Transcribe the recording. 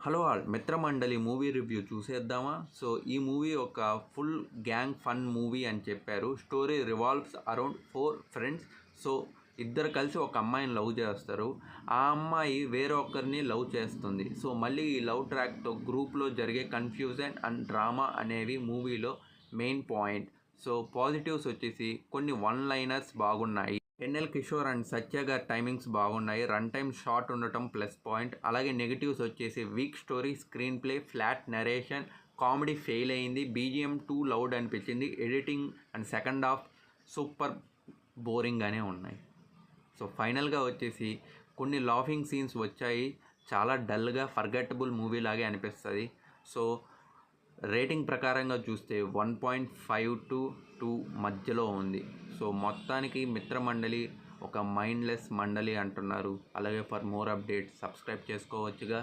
Hello all మిత్రమండలి movie review చూసేద్దామా? So ఈ movie ఒక ఫుల్ గ్యాంగ్ ఫన్ మూవీ అని చెప్పారు. Story revolves around 4 friends. So ఇద్దరు కలిసి ఒక అమ్మాయిని లవ్ చేస్తారు. ఆ అమ్మాయి వేరే ఒకరిని లవ్ చేస్తుంది. సో మళ్ళీ ఈ లవ్ ట్రాక్తో గ్రూప్లో జరిగే కన్ఫ్యూజన్ అండ్ డ్రామా అనేవి మూవీలో మెయిన్ పాయింట్. సో పాజిటివ్స్ వచ్చేసి కొన్ని వన్ లైనర్స్ బాగున్నాయి. ఎన్ఎల్ కిషోర్ అండ్ సత్య గారి టైమింగ్స్ బాగున్నాయి. రన్ టైమ్ షార్ట్ ఉండటం ప్లస్ పాయింట్. అలాగే నెగిటివ్స్ వచ్చేసి weak story, screen play, flat narration, comedy fail అయింది, బీజిఎం టూ లౌడ్ అనిపించింది, editing and second half super బోరింగ్గానే ఉన్నాయి. సో ఫైనల్గా వచ్చేసి కొన్ని లాఫింగ్ సీన్స్ వచ్చాయి. చాలా డల్గా ఫర్గెటబుల్ మూవీ లాగే అనిపిస్తుంది. సో రేటింగ్ ప్రకారంగా చూస్తే 1.5 to 2 మధ్యలో ఉంది. సో మొత్తానికి మిత్రమండలి ఒక మైండ్లెస్ మండలి అంటున్నారు. అలాగే ఫర్ మోర్ అప్డేట్స్ సబ్స్క్రైబ్ చేసుకోవచ్చుగా.